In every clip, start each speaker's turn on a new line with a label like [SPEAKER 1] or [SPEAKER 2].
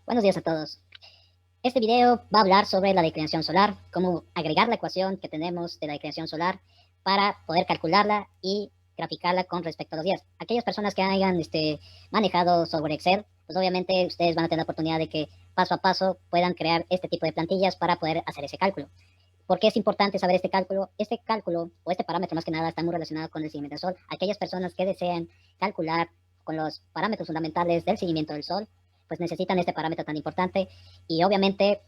[SPEAKER 1] Buenos días a todos. Este video va a hablar sobre la declinación solar, cómo agregar la ecuación que tenemos de la declinación solar para poder calcularla y graficarla con respecto a los días. Aquellas personas que hayan manejado software Excel, pues obviamente ustedes van a tener la oportunidad de que paso a paso puedan crear este tipo de plantillas para poder hacer ese cálculo. ¿Por qué es importante saber este cálculo? Este cálculo, o este parámetro más que nada, está muy relacionado con el seguimiento del sol. Aquellas personas que desean calcular con los parámetros fundamentales del seguimiento del sol, pues necesitan este parámetro tan importante y obviamente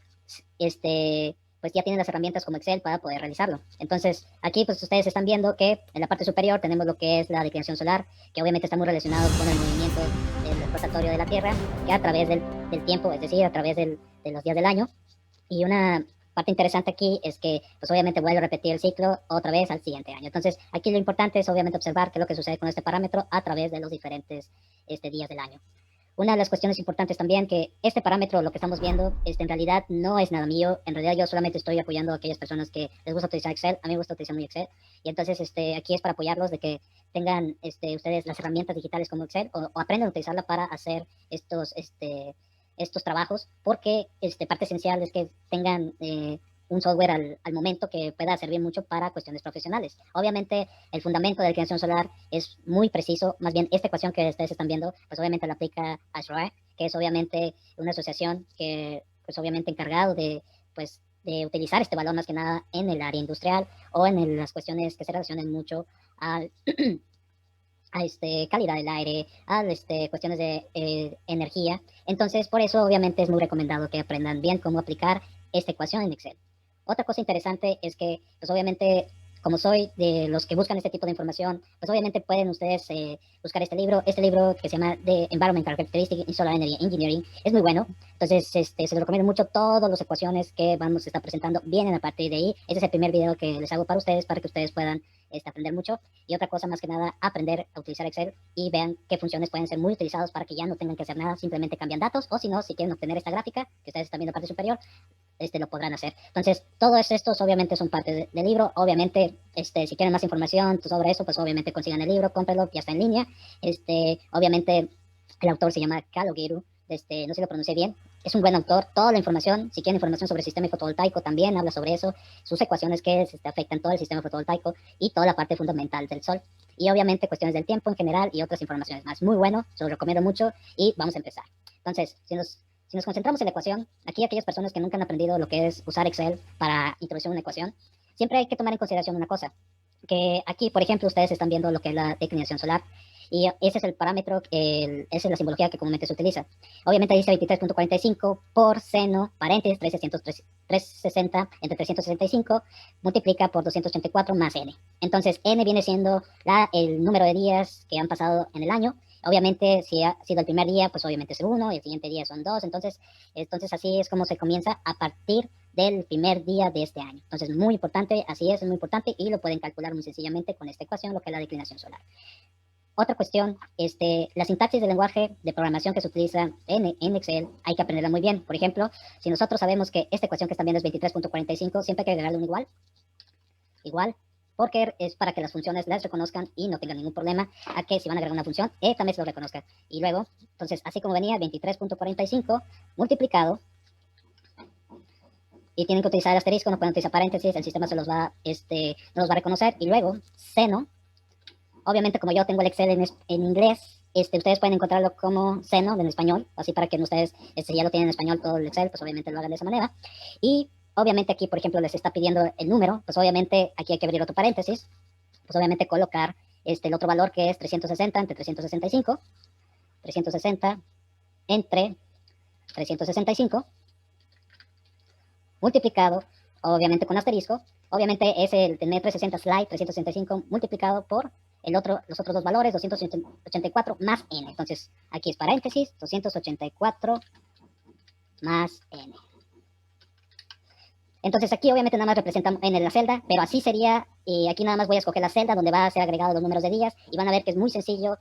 [SPEAKER 1] pues ya tienen las herramientas como Excel para poder realizarlo. Entonces, aquí pues ustedes están viendo que en la parte superior tenemos lo que es la declinación solar, que obviamente está muy relacionado con el movimiento del rotatorio de la Tierra, que a través del tiempo, es decir, a través de los días del año. Y una parte interesante aquí es que, pues obviamente vuelve a repetir el ciclo otra vez al siguiente año. Entonces, aquí lo importante es obviamente observar qué es lo que sucede con este parámetro a través de los diferentes días del año. Una de las cuestiones importantes también que este parámetro, lo que estamos viendo, en realidad no es nada mío. En realidad yo solamente estoy apoyando a aquellas personas que les gusta utilizar Excel. A mí me gusta utilizar muy Excel. Y entonces aquí es para apoyarlos de que tengan ustedes las herramientas digitales como Excel o aprendan a utilizarla para hacer estos trabajos, porque parte esencial es que tengan un software al momento que pueda servir mucho para cuestiones profesionales. Obviamente, el fundamento de la declinación solar es muy preciso. Más bien, esta ecuación que ustedes están viendo, pues obviamente la aplica ASHRAE, que es obviamente una asociación que, pues obviamente encargado pues, de utilizar este valor más que nada en el área industrial o en las cuestiones que se relacionen mucho al a calidad del aire, a cuestiones de energía. Entonces, por eso obviamente es muy recomendado que aprendan bien cómo aplicar esta ecuación en Excel. Otra cosa interesante es que, pues obviamente, como soy de los que buscan este tipo de información, pues obviamente pueden ustedes buscar este libro que se llama The Environmental Characteristics in Solar Energy Engineering, es muy bueno. Entonces, se lo recomiendo mucho. Todas las ecuaciones que vamos a estar presentando vienen a partir de ahí. Ese es el primer video que les hago para que ustedes puedan aprender mucho. Y otra cosa más que nada, aprender a utilizar Excel y vean qué funciones pueden ser muy utilizados para que ya no tengan que hacer nada, simplemente cambian datos, o si no, si quieren obtener esta gráfica que ustedes están viendo en la parte superior, lo podrán hacer. Entonces, todos estos obviamente son parte del libro. Obviamente, si quieren más información sobre eso, pues obviamente consigan el libro, cómprenlo, ya está en línea. Obviamente, el autor se llama Kalogiru, no sé si lo pronuncié bien. Es un buen autor. Toda la información, si quieren información sobre el sistema fotovoltaico, también habla sobre eso, sus ecuaciones que afectan todo el sistema fotovoltaico y toda la parte fundamental del sol. Y obviamente cuestiones del tiempo en general y otras informaciones más. Muy bueno, se lo recomiendo mucho y vamos a empezar. Entonces, si nos concentramos en la ecuación, aquí aquellas personas que nunca han aprendido lo que es usar Excel para introducir una ecuación, siempre hay que tomar en consideración una cosa, que aquí, por ejemplo, ustedes están viendo lo que es la declinación solar, y ese es el parámetro, esa es la simbología que comúnmente se utiliza. Obviamente dice 23.45 por seno, paréntesis, 360 entre 365, multiplica por 284 más n. Entonces, n viene siendo el número de días que han pasado en el año. Obviamente, si ha sido el primer día, pues obviamente es 1, y el siguiente día son 2. Entonces así es como se comienza a partir del primer día de este año. Entonces, muy importante, así es muy importante, y lo pueden calcular muy sencillamente con esta ecuación, lo que es la declinación solar. Otra cuestión, la sintaxis del lenguaje de programación que se utiliza en Excel, hay que aprenderla muy bien. Por ejemplo, si nosotros sabemos que esta ecuación que están viendo es 23.45, siempre hay que agregarle un igual, porque es para que las funciones las reconozcan y no tengan ningún problema a que si van a agregar una función, también se lo reconozca. Y luego, entonces, así como venía, 23.45 multiplicado, y tienen que utilizar el asterisco, no pueden utilizar paréntesis, el sistema se los va, no los va a reconocer. Y luego, seno, obviamente como yo tengo el Excel en inglés, ustedes pueden encontrarlo como seno en español, así para que ustedes, ya lo tienen en español todo el Excel, pues obviamente lo hagan de esa manera. Y obviamente aquí, por ejemplo, les está pidiendo el número, pues obviamente aquí hay que abrir otro paréntesis, pues obviamente colocar el otro valor que es 360 entre 365, 360 entre 365, multiplicado, obviamente con asterisco. Obviamente es el tener 360 slide 365 multiplicado por los otros dos valores, 284 más n. Entonces, aquí es paréntesis, 284 más n. Entonces aquí obviamente nada más representamos en la celda, pero así sería, aquí nada más voy a escoger la celda donde va a ser agregado los números de días, y van a ver que es muy sencillo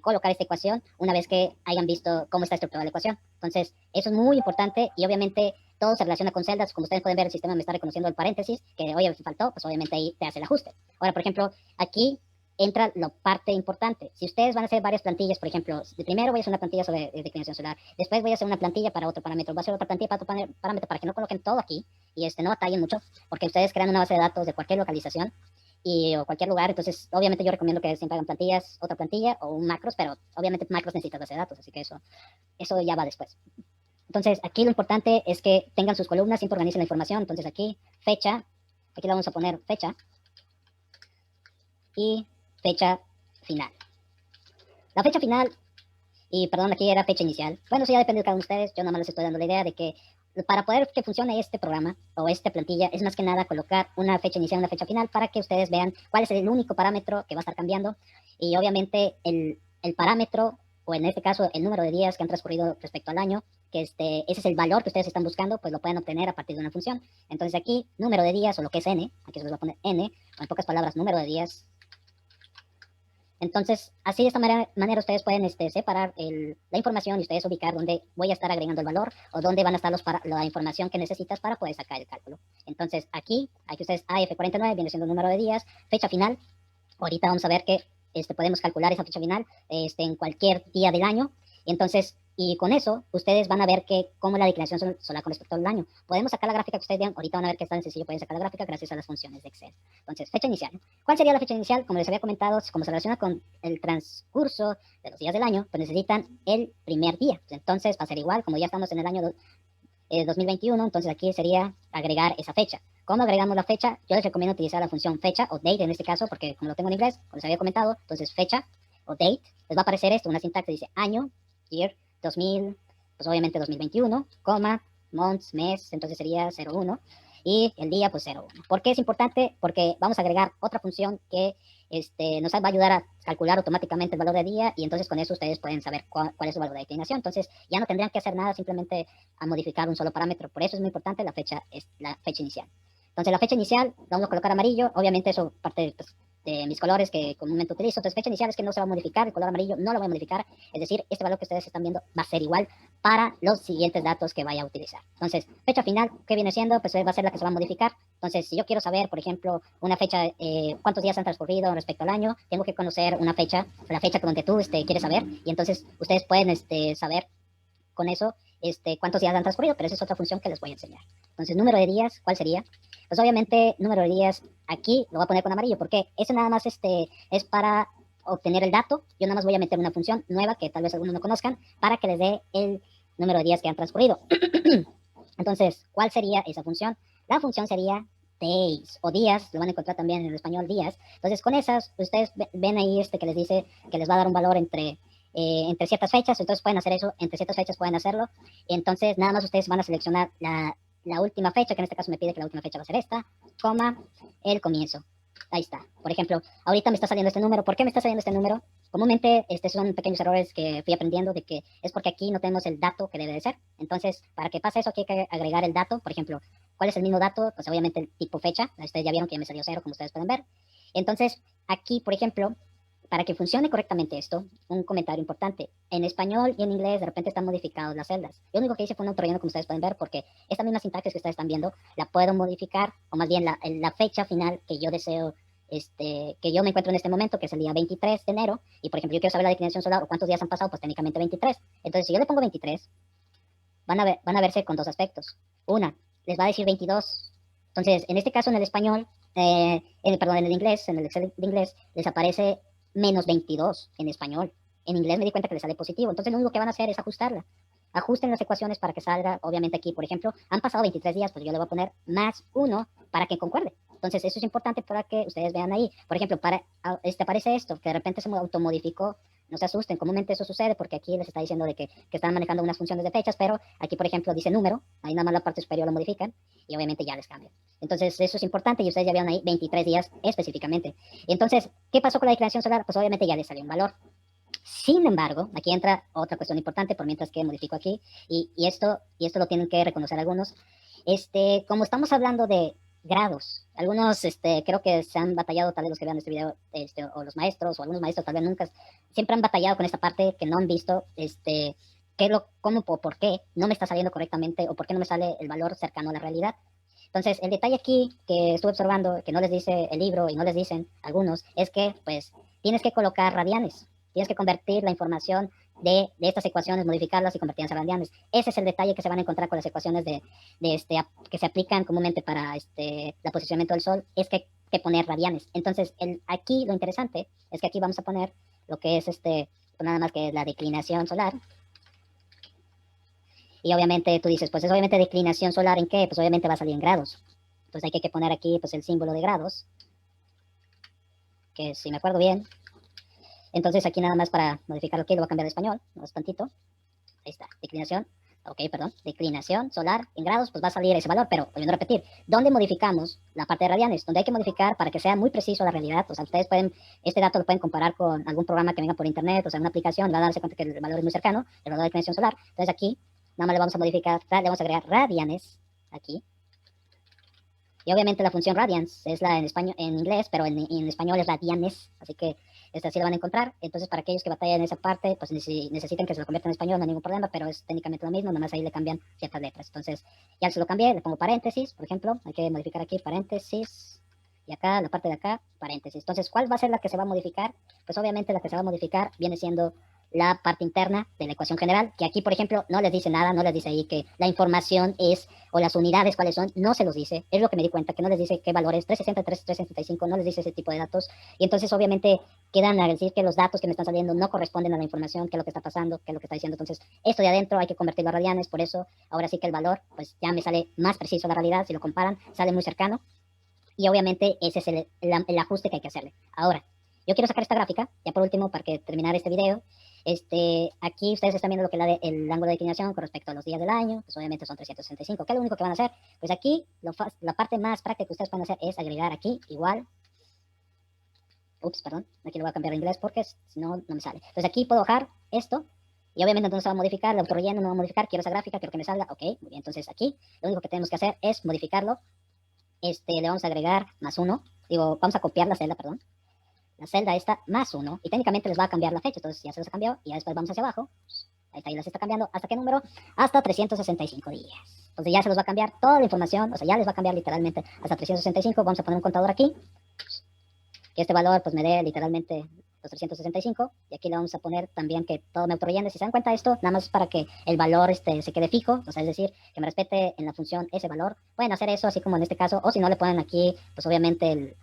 [SPEAKER 1] colocar esta ecuación una vez que hayan visto cómo está estructurada la ecuación. Entonces, eso es muy importante, y obviamente todo se relaciona con celdas. Como ustedes pueden ver, el sistema me está reconociendo el paréntesis, que oye, faltó, pues obviamente ahí te hace el ajuste. Ahora, por ejemplo, aquí entra la parte importante. Si ustedes van a hacer varias plantillas, por ejemplo, de primero voy a hacer una plantilla sobre declinación solar, después voy a hacer una plantilla para otro parámetro, voy a hacer otra plantilla para otro parámetro, para que no coloquen todo aquí y no batallen mucho, porque ustedes crean una base de datos de cualquier localización o cualquier lugar, entonces obviamente yo recomiendo que siempre hagan plantillas, otra plantilla o un macros, pero obviamente macros necesitan base de datos, así que eso ya va después. Entonces aquí lo importante es que tengan sus columnas, siempre organicen la información, entonces aquí fecha, aquí le vamos a poner fecha y fecha final. La fecha final, y perdón, aquí era fecha inicial. Bueno, eso ya depende de cada uno de ustedes. Yo nada más les estoy dando la idea de que para poder que funcione este programa o esta plantilla es más que nada colocar una fecha inicial y una fecha final para que ustedes vean cuál es el único parámetro que va a estar cambiando. Y obviamente el parámetro, o en este caso el número de días que han transcurrido respecto al año, que ese es el valor que ustedes están buscando, pues lo pueden obtener a partir de una función. Entonces aquí, número de días, o lo que es n, aquí se les va a poner n, o en pocas palabras, número de días. Entonces, así de esta manera ustedes pueden separar la información y ustedes ubicar dónde voy a estar agregando el valor o dónde van a estar la información que necesitas para poder sacar el cálculo. Entonces, aquí ustedes AF49 viene siendo el número de días, fecha final. Ahorita vamos a ver que podemos calcular esa fecha final en cualquier día del año. Entonces, y con eso, ustedes van a ver cómo es la declinación solar con respecto al año. Podemos sacar la gráfica que ustedes vean. Ahorita van a ver que es tan sencillo. Pueden sacar la gráfica gracias a las funciones de Excel. Entonces, fecha inicial. ¿Cuál sería la fecha inicial? Como les había comentado, como se relaciona con el transcurso de los días del año, pues necesitan el primer día. Entonces, va a ser igual, como ya estamos en el año 2021, entonces aquí sería agregar esa fecha. ¿Cómo agregamos la fecha? Yo les recomiendo utilizar la función fecha o date en este caso, porque como lo tengo en inglés, como les había comentado, entonces fecha o date, les va a aparecer una sintaxis, dice año, year, 2000, pues obviamente 2021, coma, months, mes, entonces sería 01, y el día, pues 01. ¿Por qué es importante? Porque vamos a agregar otra función que nos va a ayudar a calcular automáticamente el valor de día, y entonces con eso ustedes pueden saber cuál es su valor de declinación. Entonces ya no tendrían que hacer nada, simplemente a modificar un solo parámetro. Por eso es muy importante la fecha inicial. Entonces la fecha inicial la vamos a colocar amarillo, obviamente eso parte de mis colores que comúnmente utilizo. Entonces fecha inicial es que no se va a modificar, el color amarillo no lo voy a modificar, es decir, este valor que ustedes están viendo va a ser igual para los siguientes datos que vaya a utilizar. Entonces fecha final, ¿qué viene siendo? Pues va a ser la que se va a modificar. Entonces si yo quiero saber, por ejemplo, una fecha, cuántos días han transcurrido respecto al año, tengo que conocer una fecha, la fecha donde tú quieres saber, y entonces ustedes pueden saber con eso cuántos días han transcurrido, pero esa es otra función que les voy a enseñar. Entonces, número de días, ¿cuál sería? Pues obviamente, número de días, aquí lo voy a poner con amarillo, porque eso nada más es para obtener el dato. Yo nada más voy a meter una función nueva que tal vez algunos no conozcan, para que les dé el número de días que han transcurrido. Entonces, ¿cuál sería esa función? La función sería days o días, lo van a encontrar también en el español días. Entonces, con esas, ustedes ven ahí que les dice que les va a dar un valor entre ciertas fechas, entonces pueden hacer eso, entre ciertas fechas pueden hacerlo, entonces nada más ustedes van a seleccionar la última fecha, que en este caso me pide que la última fecha va a ser esta, coma, el comienzo. Ahí está. Por ejemplo, ahorita me está saliendo este número. ¿Por qué me está saliendo este número? Comúnmente son pequeños errores que fui aprendiendo de que es porque aquí no tenemos el dato que debe de ser. Entonces, para que pase eso, aquí hay que agregar el dato. Por ejemplo, ¿cuál es el mismo dato? Pues obviamente el tipo fecha. Ustedes ya vieron que ya me salió 0, como ustedes pueden ver. Entonces, aquí, por ejemplo, para que funcione correctamente esto, un comentario importante. En español y en inglés de repente están modificadas las celdas. Yo lo único que hice fue un autorrelleno, como ustedes pueden ver, porque esta misma sintaxis que ustedes están viendo la puedo modificar, o más bien la fecha final que yo deseo, que yo me encuentro en este momento, que es el día 23 de enero, y por ejemplo yo quiero saber la declinación solar o cuántos días han pasado, pues técnicamente 23. Entonces si yo le pongo 23, van a verse con dos aspectos. Una, les va a decir 22. Entonces, en este caso en el español, perdón, en el inglés, en el Excel de inglés, les aparece menos 22 en español. En inglés me di cuenta que le sale positivo. Entonces lo único que van a hacer es ajustarla. Ajusten las ecuaciones para que salga, obviamente aquí, por ejemplo, han pasado 23 días, pues yo le voy a poner más 1 para que concuerde. Entonces eso es importante para que ustedes vean ahí. Por ejemplo, aparece esto, que de repente se automodificó. No se asusten, comúnmente eso sucede porque aquí les está diciendo que están manejando unas funciones de fechas, pero aquí, por ejemplo, dice número, ahí nada más la parte superior lo modifican y obviamente ya les cambia. Entonces, eso es importante y ustedes ya vieron ahí 23 días específicamente. Entonces, ¿qué pasó con la declaración solar? Pues obviamente ya les salió un valor. Sin embargo, aquí entra otra cuestión importante por mientras que modifico aquí, y esto lo tienen que reconocer algunos. Como estamos hablando de grados, algunos creo que se han batallado, tal vez los que vean este video, o los maestros, o algunos maestros tal vez nunca, siempre han batallado con esta parte que no han visto, cómo o por qué no me está saliendo correctamente, o por qué no me sale el valor cercano a la realidad. Entonces, el detalle aquí que estuve observando, que no les dice el libro y no les dicen algunos, es que, pues, tienes que colocar radianes. Tienes que convertir la información de estas ecuaciones, modificarlas y convertirlas en radianes. Ese es el detalle que se van a encontrar con las ecuaciones que se aplican comúnmente para el posicionamiento del Sol, es que poner radianes. Entonces, aquí lo interesante es que aquí vamos a poner lo que es pues nada más que la declinación solar. Y obviamente tú dices, pues es obviamente declinación solar, ¿en qué? Pues obviamente va a salir en grados. Entonces hay que poner aquí pues el símbolo de grados, que si me acuerdo bien. Entonces aquí nada más para modificarlo aquí, lo voy a cambiar de español, más tantito. Ahí está, declinación, ok, perdón, declinación solar en grados, pues va a salir ese valor, pero volviendo a repetir, ¿dónde modificamos la parte de radianes? Donde hay que modificar para que sea muy preciso la realidad. O sea, ustedes pueden, este dato lo pueden comparar con algún programa que venga por internet, o sea, una aplicación, va a darse cuenta que el valor es muy cercano, el valor de declinación solar. Entonces aquí nada más le vamos a modificar, le vamos a agregar radianes aquí. Y obviamente la función radians es la en español, en inglés, pero en español es radianes, así que esta sí la van a encontrar. Entonces, para aquellos que batallan en esa parte, pues necesitan que se lo convierta en español, no hay ningún problema, pero es técnicamente lo mismo, nada más ahí le cambian ciertas letras. Entonces, ya se lo cambié, le pongo paréntesis, por ejemplo, hay que modificar aquí paréntesis, y acá, la parte de acá, paréntesis. Entonces, ¿cuál va a ser la que se va a modificar? Pues obviamente la que se va a modificar viene siendo la parte interna de la ecuación general, que aquí, por ejemplo, no les dice nada, no les dice ahí que la información es, o las unidades cuáles son, no se los dice. Es lo que me di cuenta, que no les dice qué valores, 360, 365, no les dice ese tipo de datos. Y entonces, obviamente, quedan a decir que los datos que me están saliendo no corresponden a la información, qué es lo que está pasando, qué es lo que está diciendo. Entonces, esto de adentro hay que convertirlo a radianes, por eso ahora sí que el valor, pues ya me sale más preciso a la realidad, si lo comparan, sale muy cercano. Y obviamente ese es el ajuste que hay que hacerle. Ahora, yo quiero sacar esta gráfica, ya por último, para que terminar este video. Aquí ustedes están viendo lo que es el ángulo de declinación con respecto a los días del año, pues obviamente son 365. ¿Qué es lo único que van a hacer? Pues aquí la parte más práctica que ustedes pueden hacer es agregar aquí igual. Ups, perdón, aquí lo voy a cambiar a inglés porque si no, no me sale. Entonces aquí puedo bajar esto y obviamente entonces se va a modificar, el autorrelleno no va a modificar, quiero esa gráfica, quiero que me salga, ok, muy bien. Entonces aquí lo único que tenemos que hacer es modificarlo. Le vamos a agregar +1, digo, vamos a copiar la celda, perdón, la celda esta +1, y técnicamente les va a cambiar la fecha, entonces ya se los cambió, y ya después vamos hacia abajo, ahí está, ahí las está cambiando, ¿hasta qué número? Hasta 365 días. Entonces ya se los va a cambiar toda la información, o sea, ya les va a cambiar literalmente hasta 365, vamos a poner un contador aquí, que este valor pues me dé literalmente los 365, y aquí le vamos a poner también que todo me autorrellene. Si se dan cuenta de esto, nada más para que el valor se quede fijo, o sea, es decir, que me respete en la función ese valor. Pueden hacer eso así como en este caso, o si no le ponen aquí, pues obviamente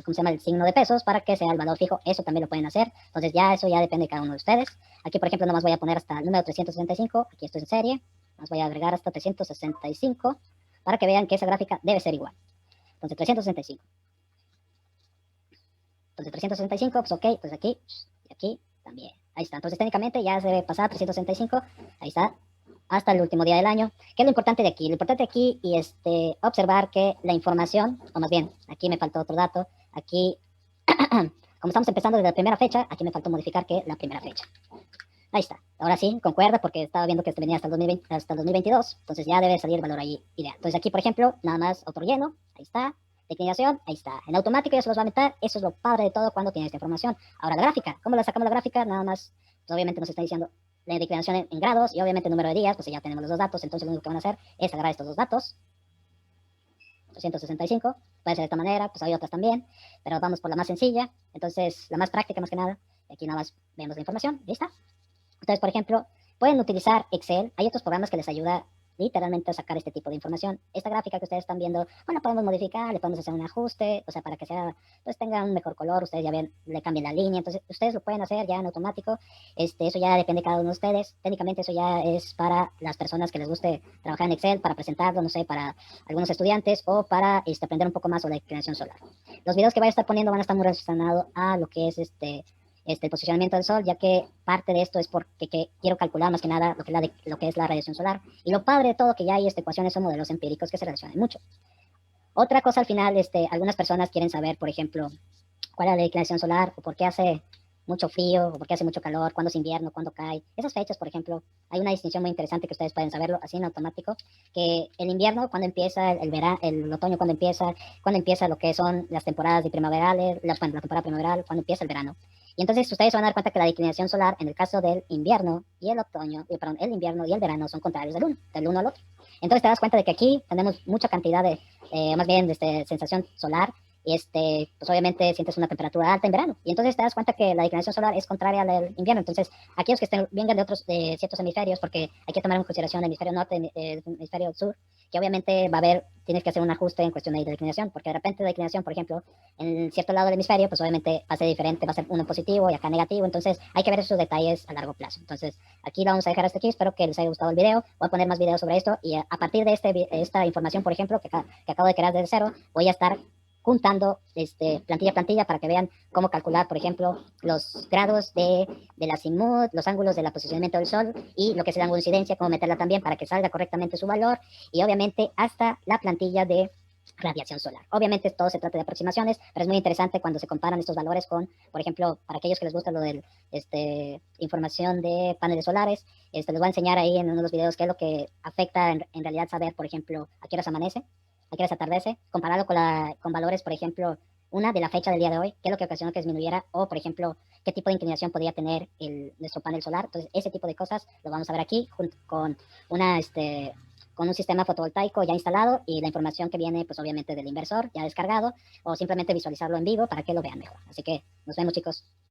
[SPEAKER 1] ¿cómo se llama? El signo de pesos para que sea el valor fijo, eso también lo pueden hacer. Entonces ya eso ya depende de cada uno de ustedes. Aquí, por ejemplo, nomás voy a poner hasta el número 365, aquí esto es en serie, más voy a agregar hasta 365 para que vean que esa gráfica debe ser igual. Entonces 365. Entonces 365, pues ok, pues aquí y aquí también. Ahí está. Entonces técnicamente ya se debe pasar a 365. Ahí está. Hasta el último día del año. ¿Qué es lo importante de aquí? Lo importante aquí y observar que la información, o más bien, aquí me faltó otro dato. Aquí, como estamos empezando desde la primera fecha, aquí me faltó modificar que la primera fecha. Ahí está. Ahora sí, concuerda porque estaba viendo que venía hasta el 2020, hasta el 2022. Entonces ya debe salir el valor ahí ideal. Entonces aquí, por ejemplo, nada más autorrelleno. Ahí está. Declinación, ahí está. En automático ya se los va a meter. Eso es lo padre de todo cuando tienes esta información. Ahora la gráfica. ¿Cómo la sacamos la gráfica? Nada más, pues obviamente nos está diciendo la declinación en grados y obviamente el número de días, pues ya tenemos los dos datos. Entonces lo único que van a hacer es agarrar estos dos datos. 365, puede ser de esta manera, pues hay otras también, pero vamos por la más sencilla. Entonces, la más práctica más que nada. Y aquí nada más vemos la información. ¿Lista? Entonces, por ejemplo, pueden utilizar Excel. Hay otros programas que les ayuda literalmente a sacar este tipo de información. Esta gráfica que ustedes están viendo, bueno, podemos modificar, le podemos hacer un ajuste, o sea, para que sea, pues tenga un mejor color, ustedes ya ven, le cambien la línea, entonces ustedes lo pueden hacer ya en automático. Eso ya depende de cada uno de ustedes. Técnicamente eso ya es para las personas que les guste trabajar en Excel, para presentarlo, no sé, para algunos estudiantes o para aprender un poco más sobre la declinación solar. Los videos que voy a estar poniendo van a estar muy relacionados a lo que es el posicionamiento del Sol, ya que parte de esto es porque quiero calcular más que nada lo que es la radiación solar. Y lo padre de todo que ya hay ecuaciones o modelos empíricos que se relacionan mucho. Otra cosa al final, algunas personas quieren saber, por ejemplo, cuál es la declinación solar o por qué hace mucho frío o por qué hace mucho calor, cuándo es invierno, cuándo cae. Esas fechas, por ejemplo, hay una distinción muy interesante que ustedes pueden saberlo así en automático, que el invierno, cuando empieza, el verano, el otoño, cuando empieza lo que son las temporadas de primaverales, la temporada primaveral, cuando empieza el verano. Y entonces ustedes se van a dar cuenta que la declinación solar en el caso del invierno y el otoño, perdón, el invierno y el verano son contrarios del uno al otro. Entonces te das cuenta de que aquí tenemos mucha cantidad de, más bien, sensación solar, y pues obviamente sientes una temperatura alta en verano. Y entonces te das cuenta que la declinación solar es contraria al del invierno. Entonces, aquellos que vengan de otros, de ciertos hemisferios, porque hay que tomar en consideración el hemisferio norte, el hemisferio sur, que obviamente va a haber, tienes que hacer un ajuste en cuestión de declinación, porque de repente la declinación, por ejemplo, en cierto lado del hemisferio, pues obviamente va a ser diferente, va a ser uno positivo y acá negativo. Entonces, hay que ver esos detalles a largo plazo. Entonces, aquí vamos a dejar hasta aquí. Espero que les haya gustado el video. Voy a poner más videos sobre esto y a partir de esta información, por ejemplo, que acabo de crear desde cero, voy a estar juntando plantilla a plantilla para que vean cómo calcular, por ejemplo, los grados del azimut, los ángulos del posicionamiento del Sol y lo que es el ángulo de incidencia, cómo meterla también para que salga correctamente su valor y obviamente hasta la plantilla de radiación solar. Obviamente todo se trata de aproximaciones, pero es muy interesante cuando se comparan estos valores con, por ejemplo, para aquellos que les gusta lo de información de paneles solares, les voy a enseñar ahí en uno de los videos qué es lo que afecta en realidad saber, por ejemplo, a qué horas amanece, a qué horas atardece, compararlo con valores, por ejemplo, una de la fecha del día de hoy, qué es lo que ocasionó que disminuyera, o por ejemplo, qué tipo de inclinación podría tener nuestro panel solar. Entonces, ese tipo de cosas lo vamos a ver aquí junto con una, con un sistema fotovoltaico ya instalado y la información que viene, pues obviamente del inversor ya descargado, o simplemente visualizarlo en vivo para que lo vean mejor. Así que nos vemos, chicos.